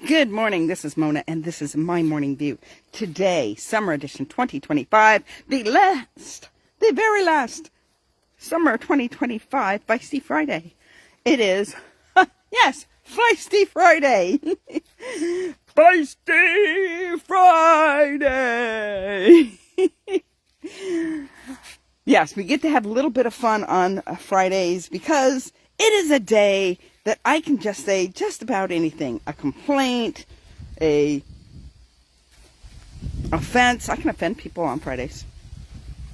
Good morning, this is Mona, and this is my morning view. Today, Summer Edition 2025, the very last Summer 2025 Fiesty Friday. It is, yes, Fiesty Friday. Fiesty Friday. Yes, we get to have a little bit of fun on Fridays because it is a day that I can just say just about anything. A complaint, a offense. I can offend people on Fridays.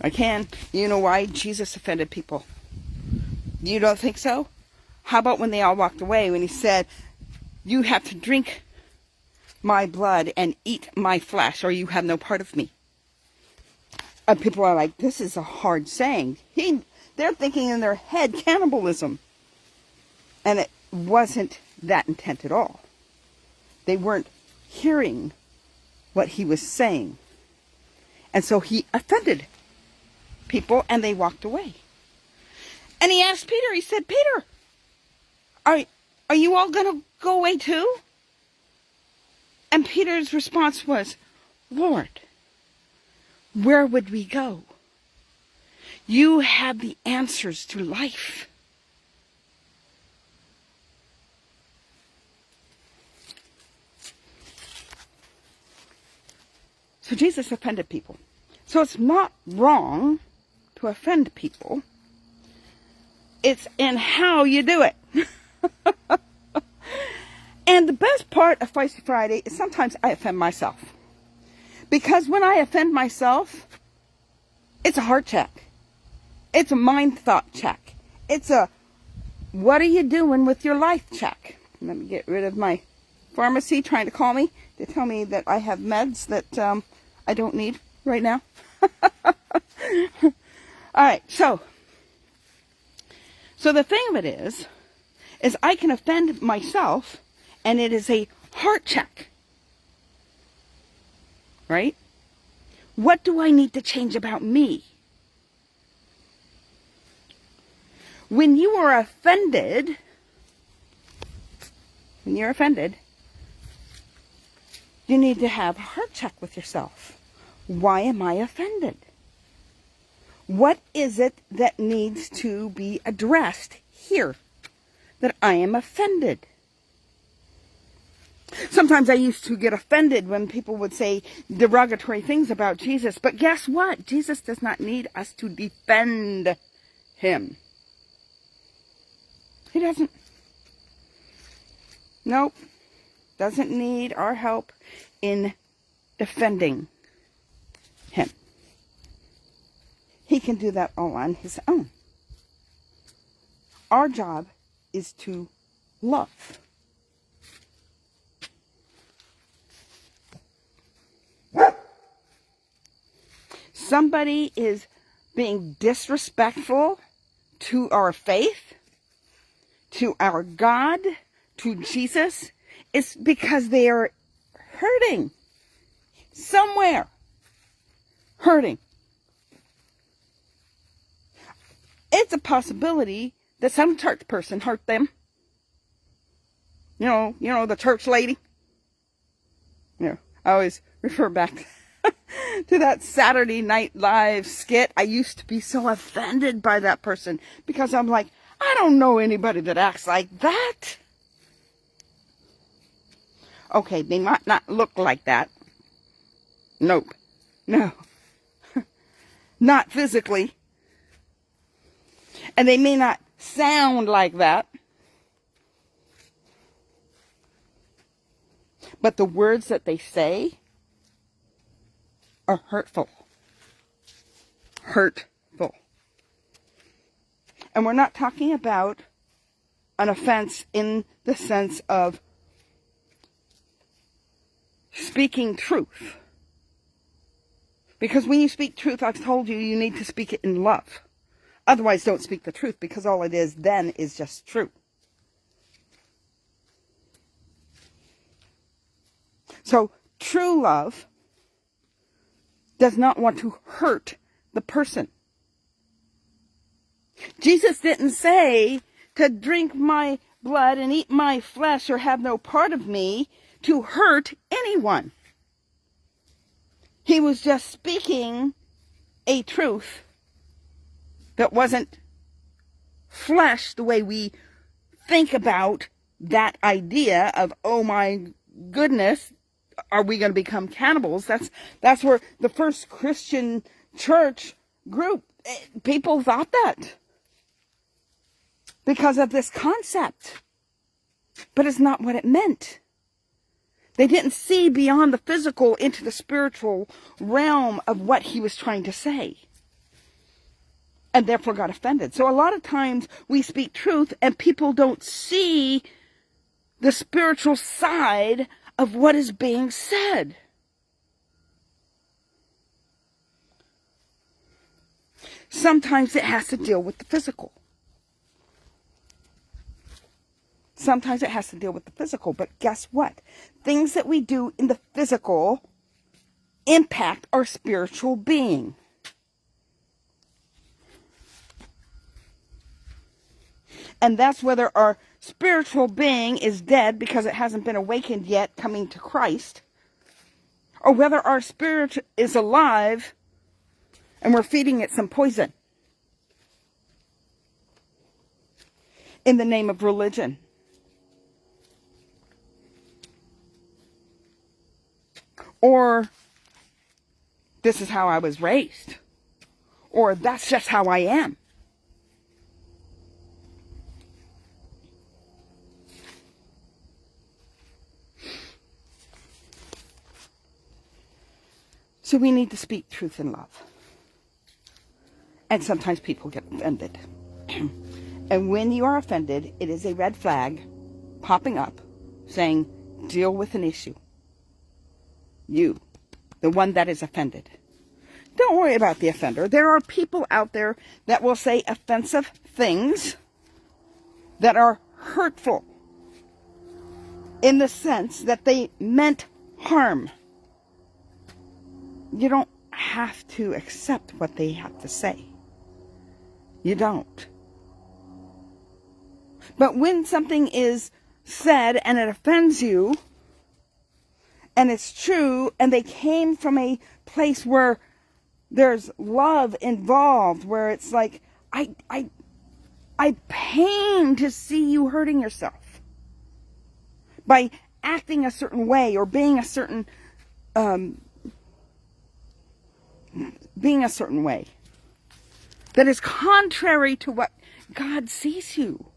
I can. You know why? Jesus offended people. You don't think so? How about when they all walked away, when he said, you have to drink my blood and eat my flesh, or you have no part of me. And people are like, this is a hard saying. They're thinking in their head cannibalism. And it wasn't that intent at all. They weren't hearing what he was saying. And so he offended people and they walked away. And he asked Peter, he said, Peter, are you all going to go away too? And Peter's response was, Lord, where would we go? You have the answers to life. So Jesus offended people. So it's not wrong to offend people. It's in how you do it. And the best part of Fiesty Friday is sometimes I offend myself. Because when I offend myself, it's a heart check. It's a mind thought check. It's a, what are you doing with your life check? Let me get rid of my pharmacy trying to call me to tell me that I have meds that I don't need right now. All right, so the thing of it is I can offend myself, and it is a heart check, right? What do I need to change about me? When you are offended, you need to have a heart check with yourself. Why am I offended? What is it that needs to be addressed here that I am offended? Sometimes I used to get offended when people would say derogatory things about Jesus. But guess what? Jesus does not need us to defend him. He doesn't. Nope. Doesn't need our help in defending him. He can do that all on his own. Our job is to love. Somebody is being disrespectful to our faith, to our God, to Jesus. It's because they are hurting somewhere. Hurting. It's a possibility that some church person hurt them. You know, the church lady. I always refer back to that Saturday Night Live skit. I used to be so offended by that person because I'm like, I don't know anybody that acts like that. Okay, they might not look like that. Nope. No. Not physically. And they may not sound like that. But the words that they say are hurtful. Hurtful. And we're not talking about an offense in the sense of speaking truth. Because when you speak truth, I've told you, you need to speak it in love. Otherwise, don't speak the truth, because all it is then is just true. So, true love does not want to hurt the person. Jesus didn't say to drink my blood and eat my flesh or have no part of me to hurt anyone. He was just speaking a truth that wasn't flesh the way we think about that idea of, oh my goodness, are we going to become cannibals? That's where the first Christian church group, people thought that because of this concept. But it's not what it meant. They didn't see beyond the physical into the spiritual realm of what he was trying to say, and therefore got offended. So a lot of times we speak truth and people don't see the spiritual side of what is being said. Sometimes it has to deal with the physical. Sometimes it has to deal with the physical, but guess what? Things that we do in the physical impact our spiritual being. And that's whether our spiritual being is dead because it hasn't been awakened yet, coming to Christ, or whether our spirit is alive and we're feeding it some poison in the name of religion. Or, this is how I was raised. Or, that's just how I am. So we need to speak truth in love. And sometimes people get offended. And when you are offended, it is a red flag popping up saying, deal with an issue. You, the one that is offended. Don't worry about the offender. There are people out there that will say offensive things that are hurtful in the sense that they meant harm. You don't have to accept what they have to say. You don't. But when something is said and it offends you, and it's true, and they came from a place where there's love involved, where it's like, I pain to see you hurting yourself by acting a certain way or being a certain way that is contrary to what God sees you.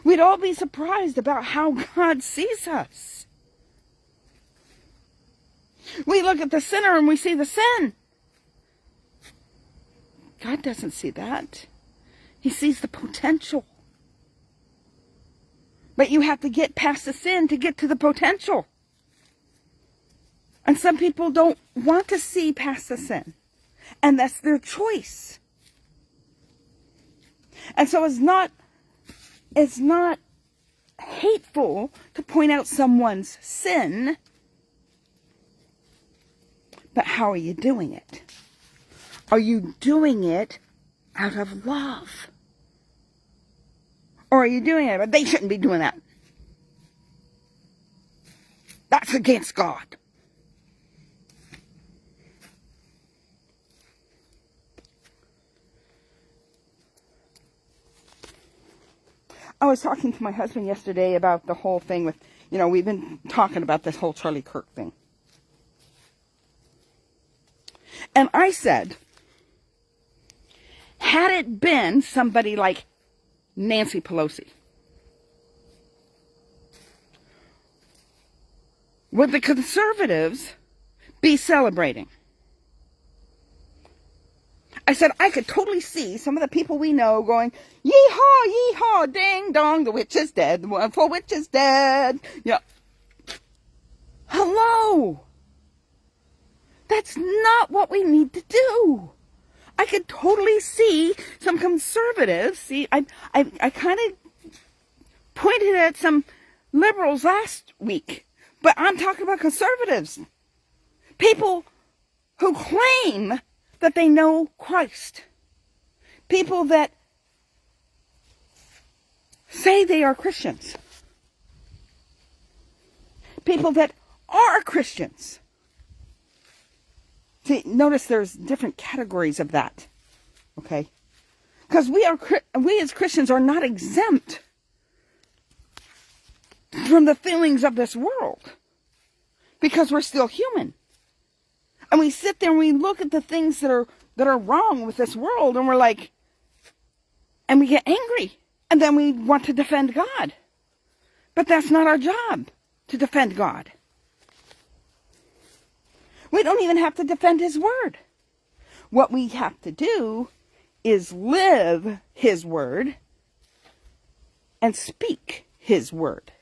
We'd all be surprised about how God sees us. We look at the sinner and we see the sin. God doesn't see that. He sees the potential. But you have to get past the sin to get to the potential. And some people don't want to see past the sin. And that's their choice. And so it's not hateful to point out someone's sin, but how are you doing it? Are you doing it out of love? Or are you doing it, but they shouldn't be doing that? That's against God. I was talking to my husband yesterday about the whole thing with, we've been talking about this whole Charlie Kirk thing. And I said, had it been somebody like Nancy Pelosi, would the conservatives be celebrating? I said, I could totally see some of the people we know going, yee-haw, yee-haw, ding dong, the witch is dead, the wonderful witch is dead. Yeah. Hello. That's not what we need to do. I could totally see some conservatives. See, I kind of pointed at some liberals last week, but I'm talking about conservatives. People who claim that they know Christ. People that say they are Christians. People that are Christians. See, notice there's different categories of that. Okay? Because we as Christians are not exempt from the feelings of this world. Because we're still human. And we sit there and we look at the things that are wrong with this world, and we're like, and we get angry. And then we want to defend God. But that's not our job, to defend God. We don't even have to defend His Word. What we have to do is live His Word and speak His Word.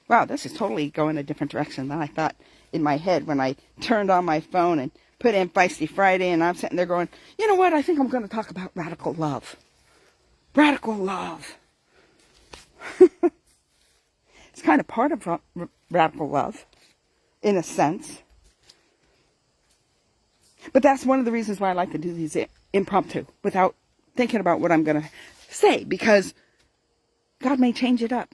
Wow, this is totally going a different direction than I thought in my head when I turned on my phone and put in Fiesty Friday, and I'm sitting there going, you know what, I think I'm going to talk about radical love. Radical love. It's kind of part of radical love, in a sense. But that's one of the reasons why I like to do these impromptu, without thinking about what I'm going to say, because God may change it up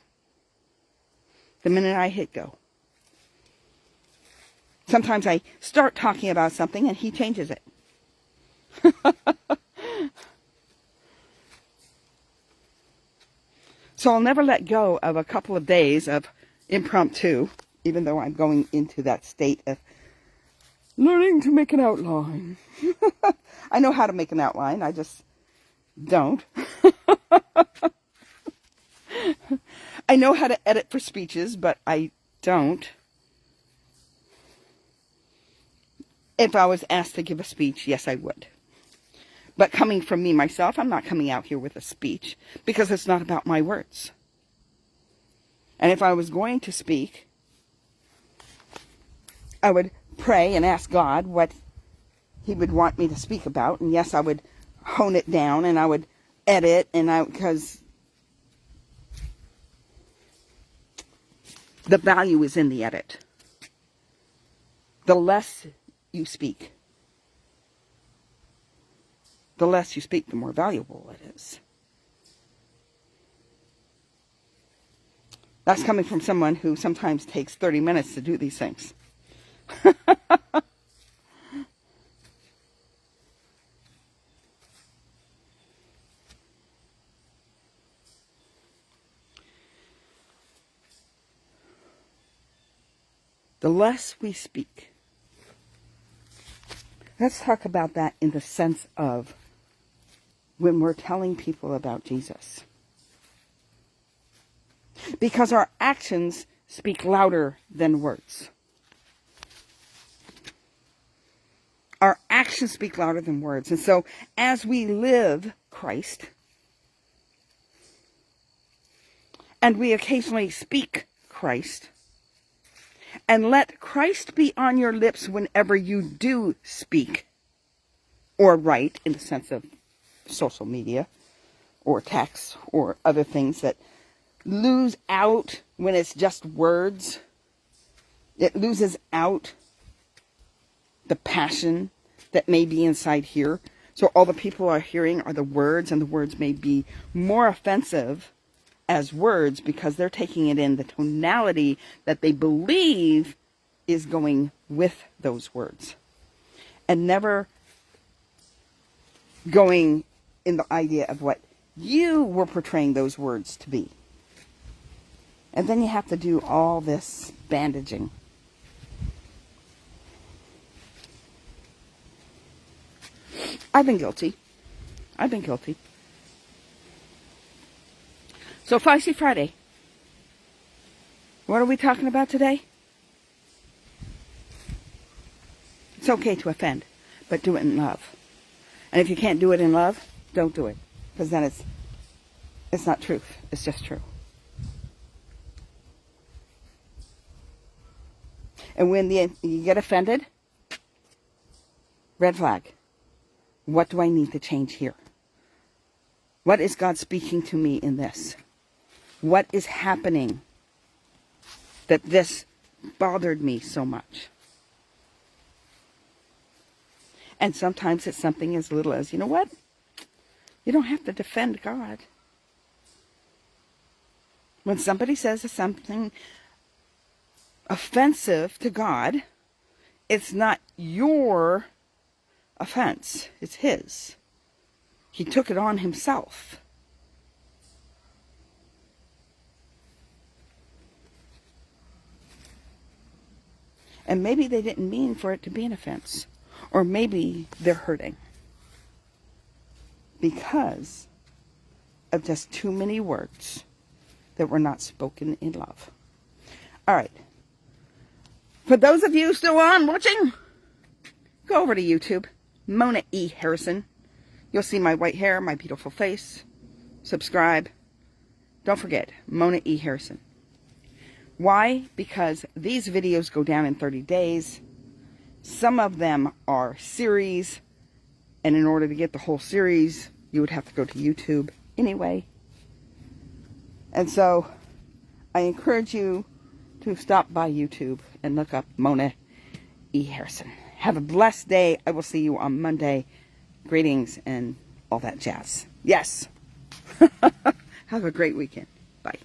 the minute I hit go. Sometimes I start talking about something and He changes it. So I'll never let go of a couple of days of impromptu, even though I'm going into that state of learning to make an outline. I know how to make an outline, I just don't. I know how to edit for speeches, but I don't. If I was asked to give a speech, yes, I would. But coming from me myself, I'm not coming out here with a speech, because it's not about my words. And if I was going to speak, I would pray and ask God what He would want me to speak about. And yes, I would hone it down, and I would edit, because the value is in the edit. The less you speak, the less you speak, the more valuable it is. That's coming from someone who sometimes takes 30 minutes to do these things. The less we speak. Let's talk about that in the sense of when we're telling people about Jesus. Because our actions speak louder than words. Our actions speak louder than words. And so as we live Christ, and we occasionally speak Christ, and let Christ be on your lips whenever you do speak or write, in the sense of social media or text or other things that lose out when it's just words. It loses out the passion that may be inside here. So all the people are hearing are the words, and the words may be more offensive as words because they're taking it in the tonality that they believe is going with those words, and never going in the idea of what you were portraying those words to be. And then you have to do all this bandaging. I've been guilty. So Fiesty Friday. What are we talking about today? It's okay to offend, but do it in love. And if you can't do it in love, don't do it. Because then it's not truth. It's just true. And when you get offended, red flag. What do I need to change here? What is God speaking to me in this? What is happening that this bothered me so much? And sometimes it's something as little as, you know what? You don't have to defend God. When somebody says something offensive to God, it's not your offense. It's his. He took it on himself. And maybe they didn't mean for it to be an offense. Or maybe they're hurting because of just too many words that were not spoken in love. All right. For those of you still on watching, go over to YouTube, Mona E. Harrison. You'll see my white hair, my beautiful face. Subscribe. Don't forget, Mona E. Harrison. Why? Because these videos go down in 30 days. Some of them are series, and in order to get the whole series, you would have to go to YouTube anyway. And so, I encourage you to stop by YouTube and look up Mona E. Harrison. Have a blessed day. I will see you on Monday. Greetings and all that jazz. Yes. Have a great weekend. Bye.